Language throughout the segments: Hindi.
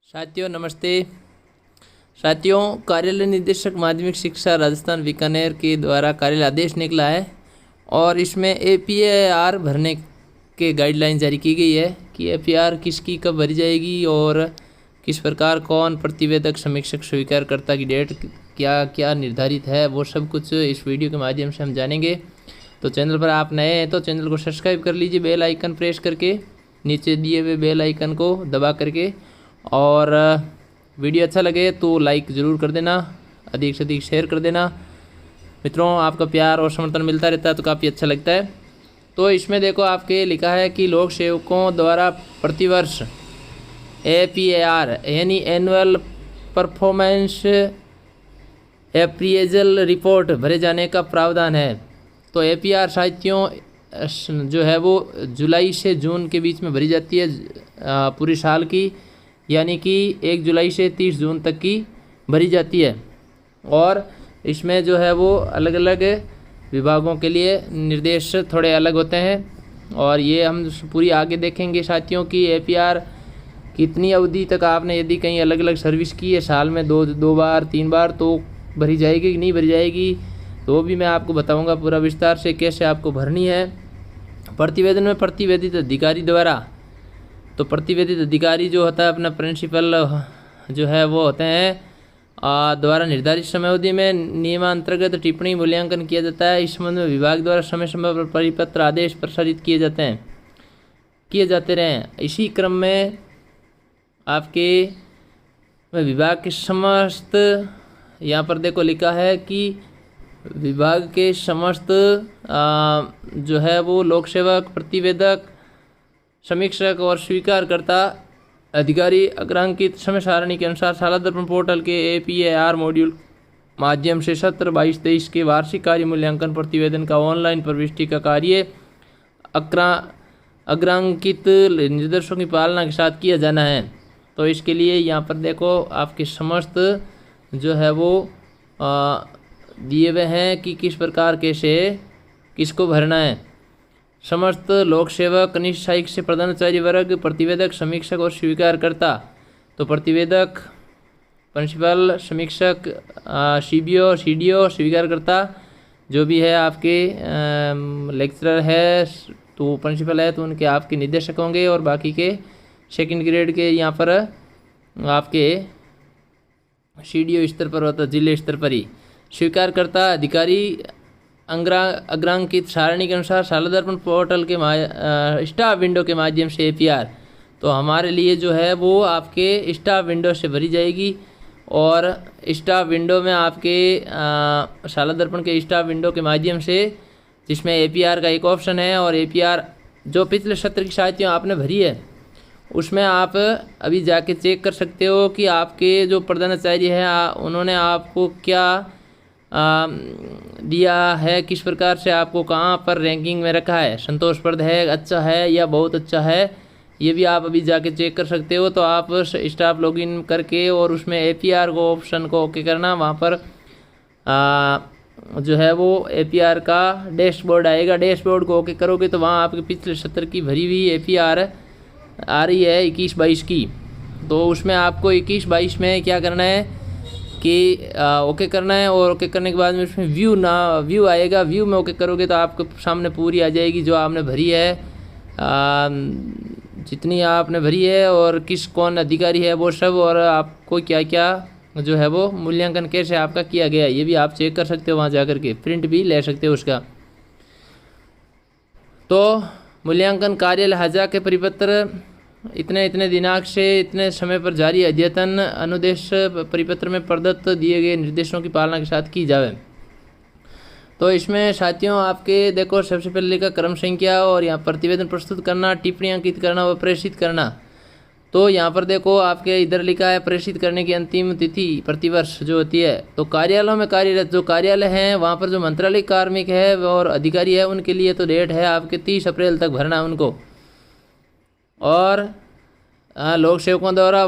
साथियों नमस्ते। साथियों, कार्यालय निदेशक माध्यमिक शिक्षा राजस्थान बीकानेर के द्वारा कार्यालय आदेश निकला है और इसमें APAR भरने के गाइडलाइन जारी की गई है कि APAR किसकी कब भरी जाएगी और किस प्रकार कौन प्रतिवेदक समीक्षक स्वीकारकर्ता की डेट क्या क्या निर्धारित है, वो सब कुछ इस वीडियो के माध्यम से हम जानेंगे। तो चैनल पर आप नए हैं तो चैनल को सब्सक्राइब कर लीजिए, बेल आइकन प्रेस करके, नीचे दिए हुए बेल आइकन को दबा करके, और वीडियो अच्छा लगे तो लाइक ज़रूर कर देना, अधिक से अधिक शेयर कर देना। मित्रों, आपका प्यार और समर्थन मिलता रहता है तो काफ़ी अच्छा लगता है। तो इसमें देखो आपके लिखा है कि लोक सेवकों द्वारा प्रतिवर्ष APAR यानी एनुअल परफॉर्मेंस अप्रेजल रिपोर्ट भरे जाने का प्रावधान है। तो APAR साथियों जो है वो जुलाई से जून के बीच में भरी जाती है, पूरी साल की, यानी कि 1 जुलाई से 30 जून तक की भरी जाती है। और इसमें जो है वो अलग अलग विभागों के लिए निर्देश थोड़े अलग होते हैं और ये हम पूरी आगे देखेंगे साथियों कि APAR कितनी अवधि तक आपने यदि कहीं अलग अलग सर्विस की है, साल में दो बार 3 बार, तो भरी जाएगी कि नहीं भरी जाएगी, तो भी मैं आपको बताऊंगा पूरा विस्तार से कैसे आपको भरनी है। प्रतिवेदन में प्रतिवेदित अधिकारी द्वारा, तो प्रतिवेदित अधिकारी जो होता है अपना प्रिंसिपल जो है वो होते हैं द्वारा निर्धारित समयावधि में नियमांतर्गत टिप्पणी मूल्यांकन किया जाता है। इस संबंध में विभाग द्वारा समय समय पर परिपत्र आदेश प्रसारित किए जाते रहे। इसी क्रम में आपके विभाग के समस्त, यहाँ पर देखो लिखा है कि विभाग के समस्त जो है वो लोक सेवक, प्रतिवेदक, समीक्षक और स्वीकारकर्ता अधिकारी अग्रांकित समय सारणी के अनुसार शाला दर्पण पोर्टल के APAR मॉड्यूल माध्यम से 17-22-23 के वार्षिक कार्य मूल्यांकन प्रतिवेदन का ऑनलाइन प्रविष्टि का कार्य अग्रांकित निर्देशों की पालना के साथ किया जाना है। तो इसके लिए यहाँ पर देखो आपके समस्त जो है वो दिए हुए हैं कि किस प्रकार कैसे किसको भरना है। समस्त लोक सेवक, कनिष्ठ सहायक से प्रधानाचार्य वर्ग, प्रतिवेदक, समीक्षक और स्वीकारकर्ता। तो प्रतिवेदक, प्रिंसिपल, समीक्षक, CBO, CDO, स्वीकारकर्ता जो भी है आपके लेक्चरर है तो प्रिंसिपल है तो उनके आपके निदेशक होंगे, और बाकी के सेकंड ग्रेड के यहाँ पर आपके CDO स्तर पर होता है, जिले स्तर पर ही। स्वीकारकर्ता अधिकारी अग्रांकित सारणी के अनुसार शाला दर्पण पोर्टल के स्टाफ विंडो के माध्यम से APAR, तो हमारे लिए जो है वो आपके स्टाफ विंडो से भरी जाएगी। और स्टाफ विंडो में आपके शाला दर्पण के स्टाफ विंडो के माध्यम से, जिसमें APAR का एक ऑप्शन है, और APAR जो पिछले सत्र की साथियों आपने भरी है उसमें आप अभी जाके चेक कर सकते हो कि आपके जो प्रधानाचार्य है उन्होंने आपको क्या दिया है, किस प्रकार से आपको कहाँ पर रैंकिंग में रखा है, संतोषप्रद है, अच्छा है या बहुत अच्छा है, ये भी आप अभी जाके चेक कर सकते हो। तो आप स्टाफ लॉगिन करके और उसमें APAR को ऑप्शन को ओके करना, वहाँ पर जो है वो APAR का डैशबोर्ड आएगा, डैशबोर्ड को ओके करोगे तो वहाँ आपके पिछले सत्र की भरी हुई APAR आ रही है 21-22 की। तो उसमें आपको 21-22 में क्या करना है कि ओके करना है, और ओके करने के बाद में उसमें व्यू आएगा, व्यू में ओके करोगे तो आपके सामने पूरी आ जाएगी जो आपने भरी है, जितनी आपने भरी है और कौन अधिकारी है वो सब, और आपको क्या क्या जो है वो मूल्यांकन कैसे आपका किया गया, ये भी आप चेक कर सकते हो, वहाँ जा कर के प्रिंट भी ले सकते हो उसका। तो मूल्यांकन कार्य लिहाजा के परिपत्र इतने दिनांक से इतने समय पर जारी अद्यतन अनुदेश परिपत्र में प्रदत्त दिए गए निर्देशों की पालना के साथ की जाए। तो इसमें साथियों आपके देखो सबसे पहले लिखा क्रम संख्या, और यहाँ प्रतिवेदन प्रस्तुत करना, टिप्पणी अंकित करना व प्रेषित करना। तो यहाँ पर देखो आपके इधर लिखा है प्रेषित करने की अंतिम तिथि प्रतिवर्ष जो होती है। तो कार्यालयों में कार्यरत जो कार्यालय हैं वहाँ पर जो मंत्रालय कार्मिक है और अधिकारी है उनके लिए तो डेट है आपके 30 अप्रैल तक भरना है उनको। और लोक सेवकों द्वारा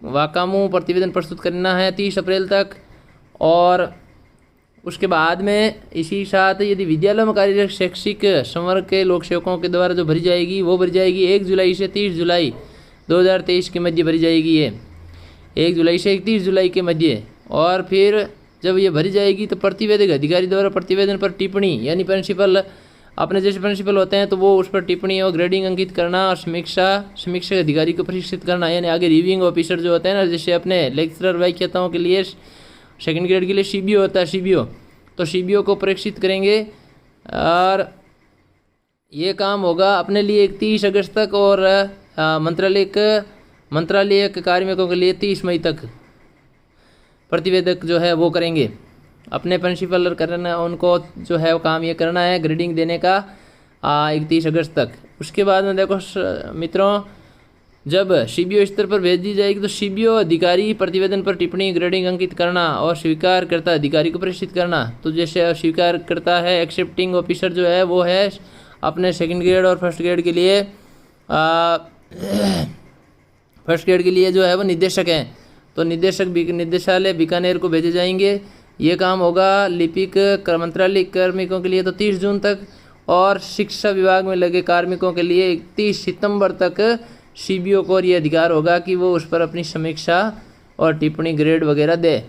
वाकामू प्रतिवेदन प्रस्तुत करना है 30 अप्रैल तक। और उसके बाद में इसी साथ यदि विद्यालयों में कार्यरत शैक्षिक संवर्ग के लोक सेवकों के द्वारा जो भरी जाएगी वो भरी जाएगी 1 जुलाई से 30 जुलाई 2023 के मध्य भरी जाएगी। ये 1 जुलाई से 31 जुलाई के मध्य। और फिर जब ये भरी जाएगी तो प्रतिवेदक अधिकारी द्वारा प्रतिवेदन पर टिप्पणी, यानी प्रिंसिपल अपने जैसे प्रिंसिपल होते हैं तो वो उस पर टिप्पणी और ग्रेडिंग अंकित करना और समीक्षक अधिकारी को प्रशिक्षित करना, यानी आगे रिव्यूइंग ऑफिसर जो होते हैं ना, जैसे अपने लेक्चरर व्याख्याताओं के लिए सेकंड ग्रेड के लिए सीबीओ होता है, सीबीओ, तो सीबीओ को प्रशिक्षित करेंगे। और ये काम होगा अपने लिए 31 अगस्त तक और मंत्रालयिक कार्मिकों के लिए 30 मई तक प्रतिवेदक जो है वो करेंगे। अपने प्रिंसिपल करना उनको जो है वो काम ये करना है ग्रेडिंग देने का 31 अगस्त तक। उसके बाद में देखो मित्रों, जब सीबीओ स्तर पर भेज दी जाएगी तो सीबीओ अधिकारी प्रतिवेदन पर टिप्पणी ग्रेडिंग अंकित करना और स्वीकार करता अधिकारी को प्रेषित करना। तो जैसे स्वीकार करता है एक्सेप्टिंग ऑफिसर जो है वो है अपने सेकंड ग्रेड और फर्स्ट ग्रेड के लिए जो है वो निदेशक हैं, तो निदेशालय बीकानेर को भेजे जाएंगे। ये काम होगा लिपिक मंत्रालय कार्मिकों के लिए तो 30 जून तक, और शिक्षा विभाग में लगे कार्मिकों के लिए 31 सितंबर तक सीबीओ को ये अधिकार होगा कि वो उस पर अपनी समीक्षा और टिप्पणी ग्रेड वगैरह दे।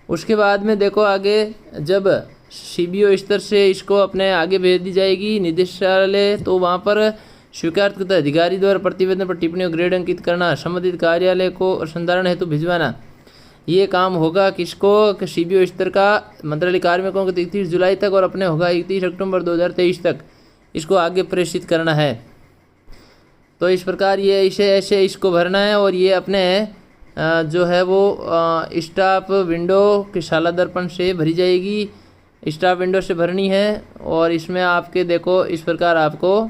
उसके बाद में देखो आगे, जब सीबीओ स्तर से इसको अपने आगे भेज दी जाएगी निदेशालय, तो वहाँ पर स्वीकारकर्ता अधिकारी द्वारा प्रतिवेदन पर टिप्पणी और ग्रेड अंकित करना, संबंधित कार्यालय को संधारण हेतु भिजवाना। ये काम होगा किसको, सीबीओ स्तर का मंत्रालय कार्मिकों को 31 जुलाई तक और अपने होगा 31 अक्टूबर 2023 तक इसको आगे प्रेषित करना है। तो इस प्रकार ये ऐसे इसको भरना है। और ये अपने जो है वो स्टाफ विंडो की शाला दर्पण से भरी जाएगी, स्टाफ विंडो से भरनी है। और इसमें आपके देखो इस प्रकार आपको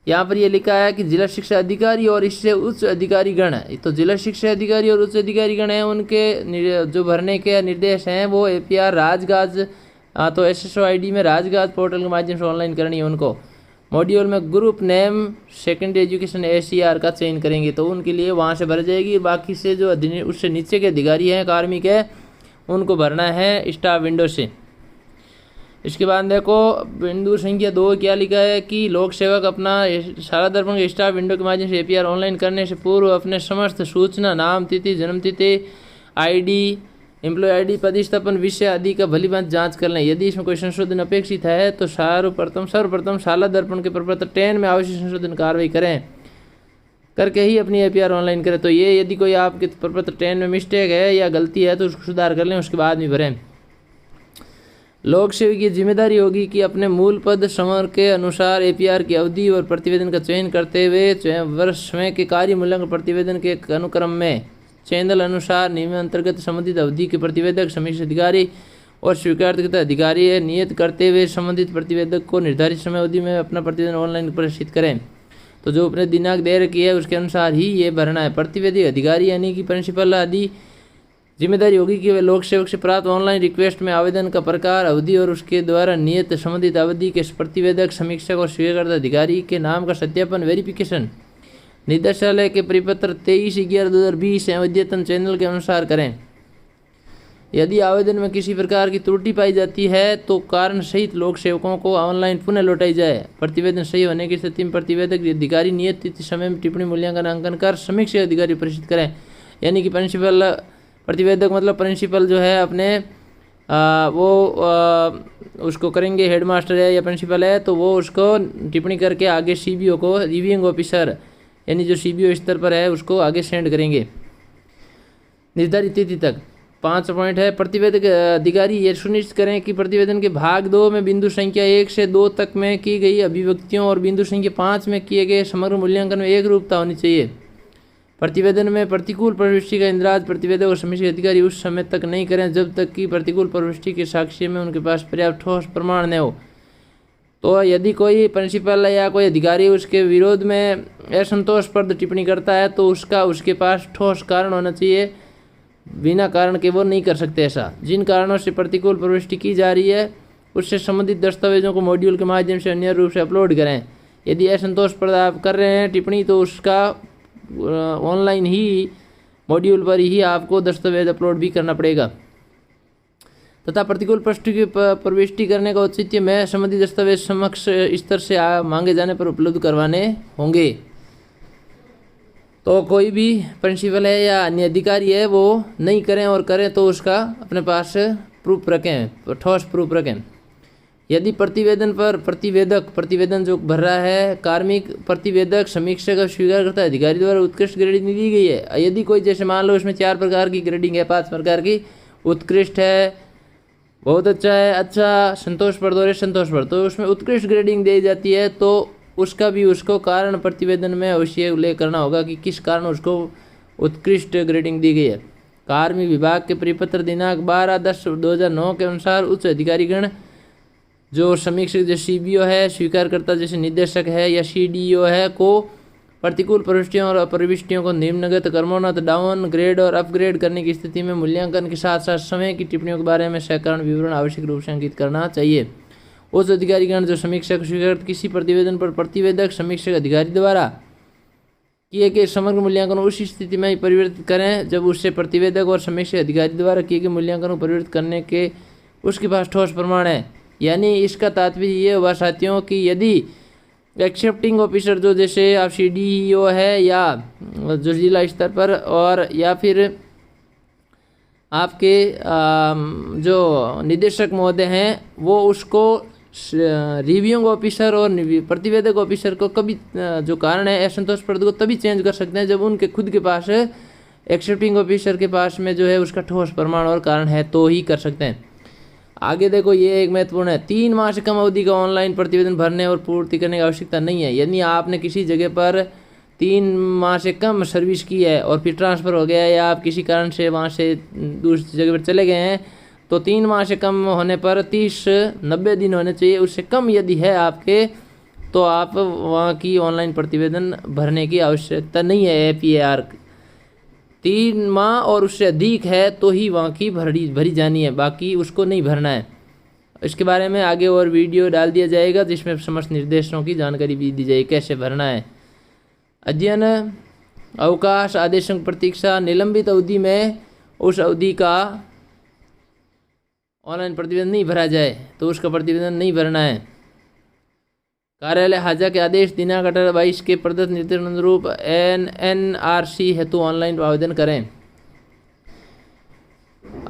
यहाँ पर ये लिखा है कि जिला शिक्षा अधिकारी और इससे उच्च अधिकारी गण है। तो जिला शिक्षा अधिकारी और उच्च अधिकारी गण हैं, उनके जो भरने के निर्देश हैं वो एपीआर राजगाज, तो एसएसओ आईडी में राजगाज पोर्टल के माध्यम से ऑनलाइन करनी है उनको। मॉड्यूल में group name secondary education ACR का चयन करेंगे, तो उनके लिए वहाँ से भर जाएगी। बाकी से जो उससे नीचे के अधिकारी हैं कार्मिक है उनको भरना है स्टाफ विंडो से। इसके बाद देखो बिंदु संख्या 2 क्या लिखा है कि लोक सेवक अपना शाला दर्पण के स्टाफ विंडो के माध्यम से एपीआर ऑनलाइन करने से पूर्व अपने समस्त सूचना, नाम, तिथि, जन्म तिथि, आईडी, एम्प्लॉय आईडी, पदस्थापन, विषय आदि का भलीभांति जांच कर लें। यदि इसमें कोई संशोधन अपेक्षित है तो सर्वप्रथम शाला दर्पण के प्रपत्र 10 में आवश्यक संशोधन कार्रवाई करके ही अपनी एपीआर ऑनलाइन करें। तो ये यदि कोई आपके प्रपत्र 10 में मिस्टेक है या गलती है तो उसको सुधार कर लें, उसके बाद में भरें। लोक सेवक की जिम्मेदारी होगी कि अपने मूल पद समर के अनुसार एपीआर की अवधि और प्रतिवेदन का चयन करते हुए वर्ष में के कार्य मूल्यांकन प्रतिवेदन के अनुक्रम में चैनल अनुसार नियम अंतर्गत संबंधित अवधि के प्रतिवेदक, समीक्षा अधिकारी और स्वीकारकर्ता अधिकारी नियत करते हुए संबंधित प्रतिवेदक को निर्धारित समय अवधि में अपना प्रतिवेदन ऑनलाइन प्रदर्शित करें। तो जो अपने दिनांक दे रखी है उसके अनुसार ही ये भरना है। प्रतिवेदी अधिकारी यानी कि प्रिंसिपल आदि जिम्मेदारी होगी कि वे लोक सेवक से प्राप्त ऑनलाइन रिक्वेस्ट में आवेदन का प्रकार, अवधि और उसके द्वारा नियत संबंधित अवधि के प्रतिवेदक, समीक्षक और स्वीकारकर्ता अधिकारी के नाम का सत्यापन वेरिफिकेशन निदेशालय के परिपत्र 23/11/2020 अद्यतन चैनल के अनुसार करें। यदि आवेदन में किसी प्रकार की त्रुटि पाई जाती है तो कारण सहित लोक सेवकों को ऑनलाइन पुनः लौटाई जाए। प्रतिवेदन सही होने की स्थिति में प्रतिवेदक अधिकारी नियत तिथि समय में टिप्पणी मूल्यांकन अंकन कर समीक्षा अधिकारी प्रेषित करें। यानी कि प्रिंसिपल प्रतिवेदक मतलब प्रिंसिपल जो है अपने उसको करेंगे, हेडमास्टर है या प्रिंसिपल है तो वो उसको टिप्पणी करके आगे सीबीओ को, रिव्यूइंग ऑफिसर यानी जो सीबीओ स्तर पर है उसको आगे सेंड करेंगे निर्धारित तिथि तक। 5 पॉइंट है। प्रतिवेदक अधिकारी ये सुनिश्चित करें कि प्रतिवेदन के भाग 2 में बिंदु संख्या 1 से 2 तक में की गई अभिव्यक्तियों और बिंदु संख्या 5 में किए गए समग्र मूल्यांकन में एक रूपता होनी चाहिए। प्रतिवेदन में प्रतिकूल प्रविष्टि का इंद्राज प्रतिवेदक और समीक्षा अधिकारी उस समय तक नहीं करें जब तक कि प्रतिकूल प्रविष्टि के साक्ष्य में उनके पास पर्याप्त ठोस प्रमाण न हो। तो यदि कोई प्रिंसिपल या कोई अधिकारी उसके विरोध में असंतोषप्रद टिप्पणी करता है तो उसके पास ठोस कारण होना चाहिए, बिना कारण के वो नहीं कर सकते ऐसा। जिन कारणों से प्रतिकूल प्रविष्टि की जा रही है उससे संबंधित दस्तावेजों को मॉड्यूल के माध्यम से अन्य रूप से अपलोड करें। यदि असंतोषप्रद आप कर रहे हैं टिप्पणी तो उसका ऑनलाइन ही मॉड्यूल पर ही आपको दस्तावेज अपलोड भी करना पड़ेगा तथा प्रतिकूल प्रविष्टि करने का औचित्य में संबंधित दस्तावेज समक्ष स्तर से मांगे जाने पर उपलब्ध करवाने होंगे। तो कोई भी प्रिंसिपल है या अन्य अधिकारी है वो नहीं करें, और करें तो उसका अपने पास प्रूफ रखें, ठोस प्रूफ रखें। यदि प्रतिवेदन पर प्रतिवेदन जो भर रहा है कार्मिक प्रतिवेदक समीक्षक और स्वीकार करता है अधिकारी द्वारा उत्कृष्ट ग्रेडिंग दी गई है। यदि कोई जैसे मान लो इसमें 4 प्रकार की ग्रेडिंग है, 5 प्रकार की, उत्कृष्ट है, बहुत अच्छा है, अच्छा, संतोषप्रद और संतोषप्रद, तो उसमें उत्कृष्ट ग्रेडिंग दी जाती है। तो उसका भी उसको कारण प्रतिवेदन में अवश्य उल्लेख करना होगा कि किस कारण उसको उत्कृष्ट ग्रेडिंग दी गई है। कार्मिक विभाग के परिपत्र दिनांक 12/10/2009 के अनुसार उच्च अधिकारीगण जो समीक्षक जैसे CBO है, स्वीकारकर्ता जैसे निदेशक है या CDO है को प्रतिकूल प्रविष्टियों और अप्रविष्टियों को निम्नगत क्रमोन्नत डाउन ग्रेड और अपग्रेड करने की स्थिति में मूल्यांकन के साथ साथ समय की टिप्पणियों के बारे में सकारण विवरण आवश्यक रूप से अंकित करना चाहिए। उस अधिकारीगण जो समीक्षक स्वीकृत किसी प्रतिवेदन पर प्रतिवेदक समीक्षक अधिकारी द्वारा किए गए समग्र मूल्यांकन उस स्थिति में परिवर्तित करें जब उससे प्रतिवेदक और समीक्षक अधिकारी द्वारा किए गए मूल्यांकन को परिवर्तित करने के उसके पास ठोस प्रमाण है। यानी इसका तात्पर्य ये हुआ साथियों कि यदि एक्सेप्टिंग ऑफिसर जो जैसे आप CDO है या जो जिला स्तर पर और या फिर आपके जो निदेशक महोदय हैं वो उसको रिव्यूइंग ऑफिसर और प्रतिवेदक ऑफिसर को कभी जो कारण है असंतोषप्रद को तभी चेंज कर सकते हैं जब उनके खुद के पास एक्सेप्टिंग ऑफिसर के पास में जो है उसका ठोस प्रमाण और कारण है तो ही कर सकते हैं। आगे देखो ये एक महत्वपूर्ण है, 3 माह से कम अवधि का ऑनलाइन प्रतिवेदन भरने और पूर्ति करने की आवश्यकता नहीं है। यदि आपने किसी जगह पर 3 माह से कम सर्विस की है और फिर ट्रांसफ़र हो गया या आप किसी कारण से वहाँ से दूसरी जगह पर चले गए हैं तो 3 माह से कम होने पर 90 दिन होने चाहिए, उससे कम यदि है आपके तो आप वहाँ की ऑनलाइन प्रतिवेदन भरने की आवश्यकता नहीं है। APAR 3 माह और उससे अधिक है तो ही वहाँ की भरी जानी है, बाकी उसको नहीं भरना है। इसके बारे में आगे और वीडियो डाल दिया जाएगा जिसमें समस्त निर्देशों की जानकारी भी दी जाएगी कैसे भरना है। अध्ययन अवकाश आदेशों की प्रतीक्षा, निलंबित अवधि में उस अवधि का ऑनलाइन प्रतिवेदन नहीं भरा जाए तो उसका प्रतिवेदन नहीं भरना है। कार्यालय हाजा के आदेश दिनांक 18/22 के प्रदत्त निर्देश अनुरूप NRC हेतु ऑनलाइन आवेदन करें।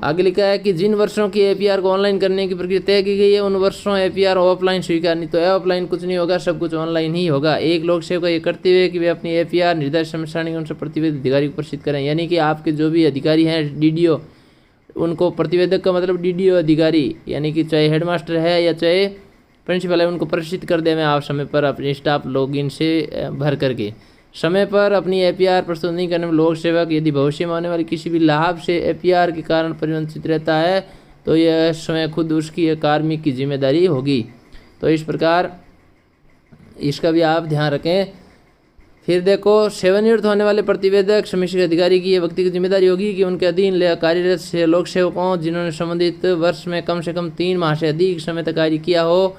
आगे लिखा है कि जिन वर्षों की APR को ऑनलाइन करने की प्रक्रिया तय की गई है उन वर्षों APR ऑफलाइन स्वीकार नहीं, तो ऑफलाइन कुछ नहीं होगा, सब कुछ ऑनलाइन ही होगा। एक लोक सेवक ये करते हुए कि वे अपनी APR निर्धारित समय सारणी के अनुसार प्रतिवेदक अधिकारी को प्रेषित करें। यानी कि आपके जो भी अधिकारी हैं DDO, उनको प्रतिवेदक का मतलब DDO अधिकारी यानी कि चाहे हेडमास्टर है या चाहे प्रिंसिपल है उनको प्रेषित कर दें आप समय पर अपने स्टाफ लॉगिन से भर करके। समय पर अपनी APR प्रस्तुत नहीं करने में लोक सेवक यदि भविष्य में आने वाले किसी भी लाभ से APR के कारण परिवंचित रहता है तो यह स्वयं खुद उसकी कार्मिक की जिम्मेदारी होगी। तो इस प्रकार इसका भी आप ध्यान रखें। फिर देखो सेवानिवृत्त होने वाले प्रतिवेदक समीक्षक अधिकारी की यह व्यक्तिगत जिम्मेदारी होगी कि उनके अधीन कार्यरत से लोक सेवकों जिन्होंने संबंधित वर्ष में कम से कम 3 माह से अधिक समय तक कार्य किया हो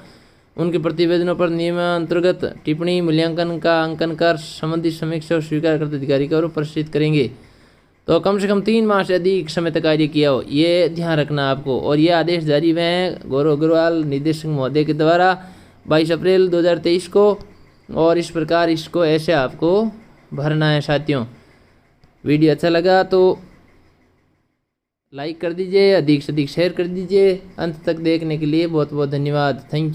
उनके प्रतिवेदनों पर नियम अंतर्गत टिप्पणी मूल्यांकन का अंकन कर संबंधित समीक्षा और स्वीकार करते अधिकारी को प्रेषित करेंगे। तो कम से कम 3 माह से अधिक समय तक कार्य किया हो, ये ध्यान रखना आपको। और ये आदेश जारी हुए हैं गौरव अग्रवाल निदेशक महोदय के द्वारा 22 अप्रैल 2023 को, और इस प्रकार इसको ऐसे आपको भरना है साथियों। वीडियो अच्छा लगा तो लाइक कर दीजिए, अधिक से अधिक शेयर कर दीजिए। अंत तक देखने के लिए बहुत बहुत धन्यवाद। Thank you.